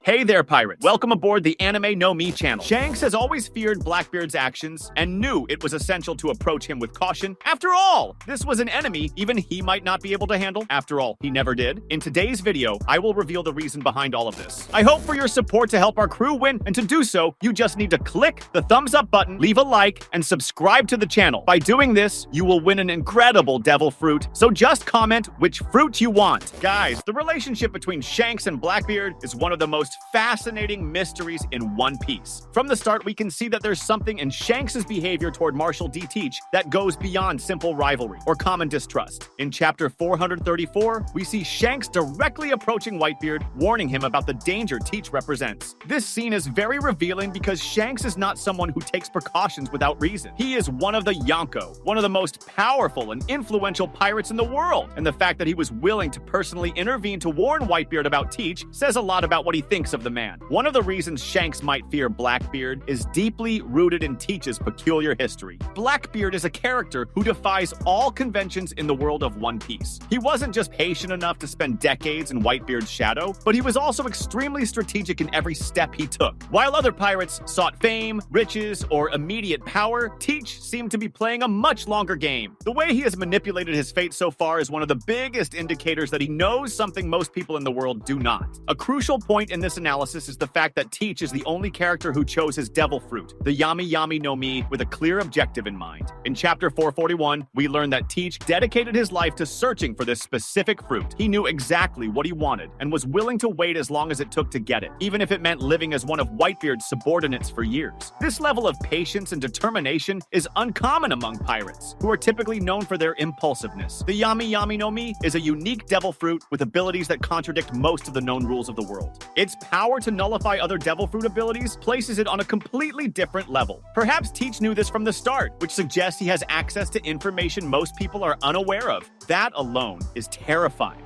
Hey there, pirates. Welcome aboard the Anime No Me channel. Shanks has always feared Blackbeard's actions and knew it was essential to approach him with caution. After all, this was an enemy even he might not be able to handle. After all, he never did. In today's video, I will reveal the reason behind all of this. I hope for your support to help our crew win, and to do so, you just need to click the thumbs up button, leave a like, and subscribe to the channel. By doing this, you will win an incredible devil fruit, so just comment which fruit you want. Guys, the relationship between Shanks and Blackbeard is one of the most fascinating mysteries in One Piece. From the start, we can see that there's something in Shanks' behavior toward Marshal D. Teach that goes beyond simple rivalry or common distrust. In chapter 434, we see Shanks directly approaching Whitebeard, warning him about the danger Teach represents. This scene is very revealing because Shanks is not someone who takes precautions without reason. He is one of the Yonko, one of the most powerful and influential pirates in the world, and the fact that he was willing to personally intervene to warn Whitebeard about Teach says a lot about what he thinks of the man. One of the reasons Shanks might fear Blackbeard is deeply rooted in Teach's peculiar history. Blackbeard is a character who defies all conventions in the world of One Piece. He wasn't just patient enough to spend decades in Whitebeard's shadow, but he was also extremely strategic in every step he took. While other pirates sought fame, riches, or immediate power, Teach seemed to be playing a much longer game. The way he has manipulated his fate so far is one of the biggest indicators that he knows something most people in the world do not. A crucial point in this analysis is the fact that Teach is the only character who chose his devil fruit, the animenomi, with a clear objective in mind. In chapter 441, we learn that Teach dedicated his life to searching for this specific fruit. He knew exactly what he wanted and was willing to wait as long as it took to get it, even if it meant living as one of Whitebeard's subordinates for years. This level of patience and determination is uncommon among pirates, who are typically known for their impulsiveness. The animenomi is a unique devil fruit with abilities that contradict most of the known rules of the world. Its power to nullify other devil fruit abilities places it on a completely different level. Perhaps Teach knew this from the start, which suggests he has access to information most people are unaware of. That alone is terrifying.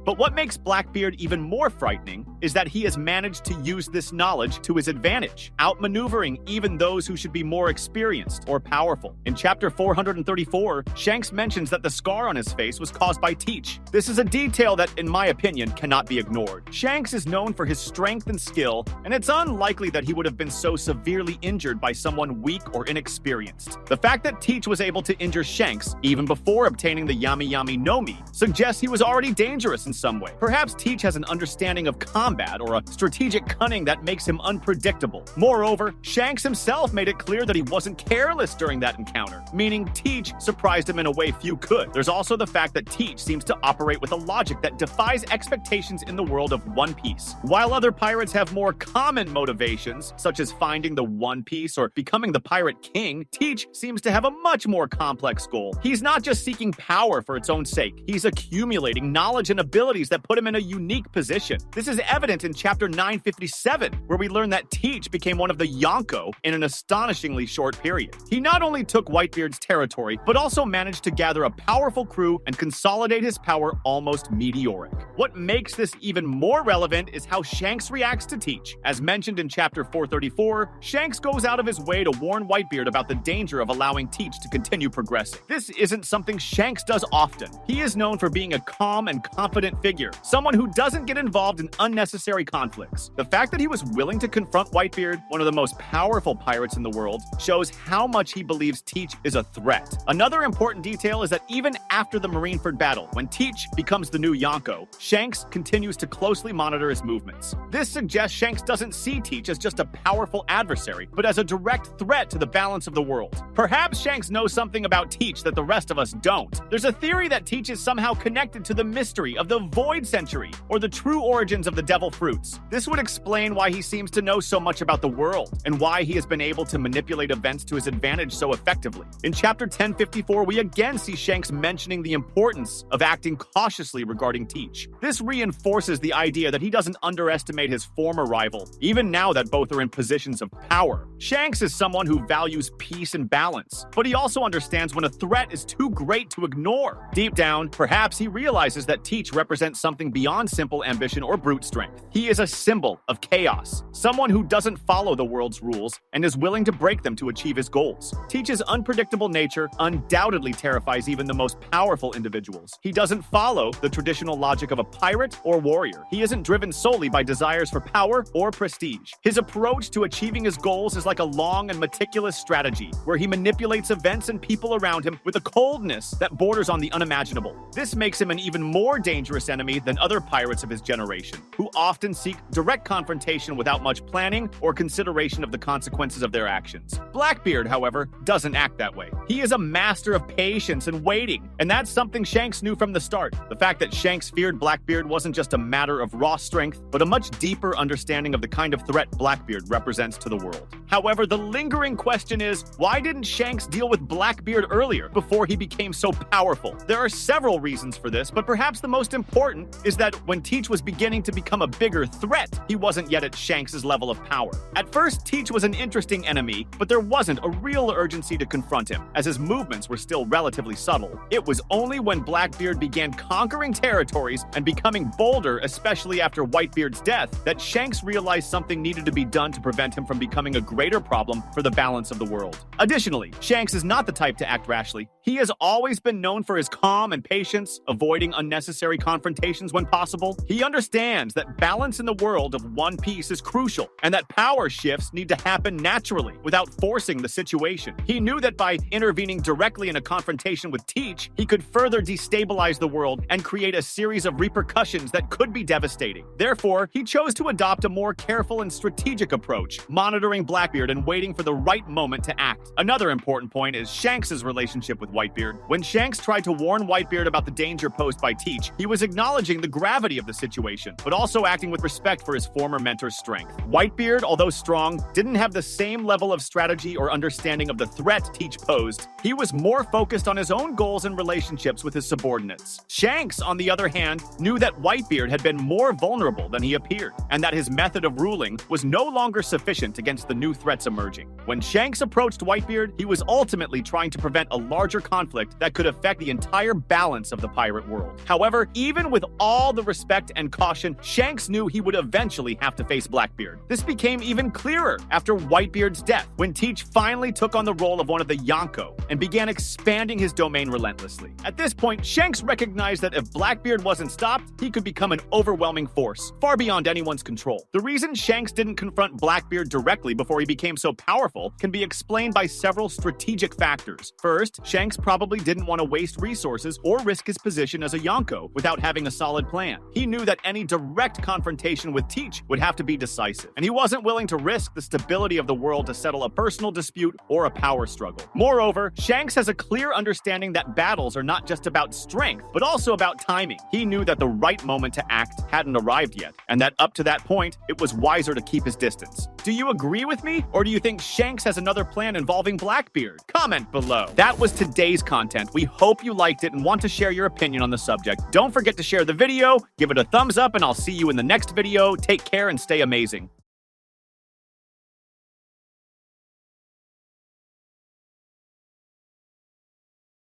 But what makes Blackbeard even more frightening is that he has managed to use this knowledge to his advantage, outmaneuvering even those who should be more experienced or powerful. In chapter 434, Shanks mentions that the scar on his face was caused by Teach. This is a detail that, in my opinion, cannot be ignored. Shanks is known for his strength and skill, and it's unlikely that he would have been so severely injured by someone weak or inexperienced. The fact that Teach was able to injure Shanks even before obtaining the animenomi suggests he was already dangerous in some way. Perhaps Teach has an understanding of combat or a strategic cunning that makes him unpredictable. Moreover, Shanks himself made it clear that he wasn't careless during that encounter, meaning Teach surprised him in a way few could. There's also the fact that Teach seems to operate with a logic that defies expectations in the world of One Piece. While other pirates have more common motivations, such as finding the One Piece or becoming the pirate king, Teach seems to have a much more complex goal. He's not just seeking power for its own sake. He's accumulating knowledge and abilities that put him in a unique position. This is evident in chapter 957, where we learn that Teach became one of the Yonko in an astonishingly short period. He not only took Whitebeard's territory, but also managed to gather a powerful crew and consolidate his power almost meteoric. What makes this even more relevant is how Shanks reacts to Teach. As mentioned in chapter 434, Shanks goes out of his way to warn Whitebeard about the danger of allowing Teach to continue progressing. This isn't something Shanks does often. He is known for being a calm and confident figure, someone who doesn't get involved in unnecessary conflicts. The fact that he was willing to confront Whitebeard, one of the most powerful pirates in the world, shows how much he believes Teach is a threat. Another important detail is that even after the Marineford battle, when Teach becomes the new Yonko, Shanks continues to closely monitor his movements. This suggests Shanks doesn't see Teach as just a powerful adversary, but as a direct threat to the balance of the world. Perhaps Shanks knows something about Teach that the rest of us don't. There's a theory that Teach is somehow connected to the mystery of the Void Century, or the true origins of the devil fruits. This would explain why he seems to know so much about the world, and why he has been able to manipulate events to his advantage so effectively. In chapter 1054, we again see Shanks mentioning the importance of acting cautiously regarding Teach. This reinforces the idea that he doesn't underestimate his former rival, even now that both are in positions of power. Shanks is someone who values peace and balance, but he also understands when a threat is too great to ignore. Deep down, perhaps he realizes that Teach represents something beyond simple ambition or brute strength. He is a symbol of chaos, someone who doesn't follow the world's rules and is willing to break them to achieve his goals. Teach's unpredictable nature undoubtedly terrifies even the most powerful individuals. He doesn't follow the traditional logic of a pirate or warrior. He isn't driven solely by desires for power or prestige. His approach to achieving his goals is like a long and meticulous strategy, where he manipulates events and people around him with a coldness that borders on the unimaginable. This makes him an even more dangerous enemy than other pirates of his generation, who often seek direct confrontation without much planning or consideration of the consequences of their actions. Blackbeard, however, doesn't act that way. He is a master of patience and waiting, and that's something Shanks knew from the start. The fact that Shanks feared Blackbeard wasn't just a matter of raw strength, but a much deeper understanding of the kind of threat Blackbeard represents to the world. However, the lingering question is, why didn't Shanks deal with Blackbeard earlier, before he became so powerful? There are several reasons for this, but perhaps the most important is that when Teach was beginning to become a bigger threat, he wasn't yet at Shanks' level of power. At first, Teach was an interesting enemy, but there wasn't a real urgency to confront him, as his movements were still relatively subtle. It was only when Blackbeard began conquering territories and becoming bolder, especially after Whitebeard's death, that Shanks realized something needed to be done to prevent him from becoming a greater problem for the balance of the world. Additionally, Shanks is not the type to act rashly. He has always been known for his calm and patience, avoiding unnecessary confrontations when possible. He understands that balance in the world of one piece is crucial, and that power shifts need to happen naturally, without forcing the situation. He knew that by intervening directly in a confrontation with Teach, he could further destabilize the world and create a series of repercussions that could be devastating. Therefore, he chose to adopt a more careful and strategic approach, monitoring Blackbeard and waiting for the right moment to act. Another important point is Shanks' relationship with Whitebeard. When Shanks tried to warn Whitebeard about the danger posed by Teach, he was acknowledging the gravity of the situation, but also acting with respect for his former mentor's strength. Whitebeard, although strong, didn't have the same level of strategy or understanding of the threat Teach posed. He was more focused on his own goals and relationships with his subordinates. Shanks, on the other hand, knew that Whitebeard had been more vulnerable than he appeared, and that his method of ruling was no longer sufficient against the new threats emerging. When Shanks approached Whitebeard, he was ultimately trying to prevent a larger conflict that could affect the entire balance of the pirate world. However, even with all the respect and caution, Shanks knew he would eventually have to face Blackbeard. This became even clearer after Whitebeard's death, when Teach finally took on the role of one of the Yonko and began expanding his domain relentlessly. At this point, Shanks recognized that if Blackbeard wasn't stopped, he could become an overwhelming force, far beyond anyone's control. The reason Shanks didn't confront Blackbeard directly before he became so powerful can be explained by several strategic factors. First, Shanks probably didn't want to waste resources or risk his position as a Yonko without having a solid plan. He knew that any direct confrontation with Teach would have to be decisive, and he wasn't willing to risk the stability of the world to settle a personal dispute or a power struggle. Moreover, Shanks has a clear understanding that battles are not just about strength, but also about timing. He knew that the right moment to act hadn't arrived yet, and that up to that point, it was wiser to keep his distance. Do you agree with me, or do you think Shanks has another plan involving Blackbeard? Comment below. That was today's content. We hope you liked it and want to share your opinion on the subject. Don't forget to share the video, give it a thumbs up, and I'll see you in the next video. Take care and stay amazing.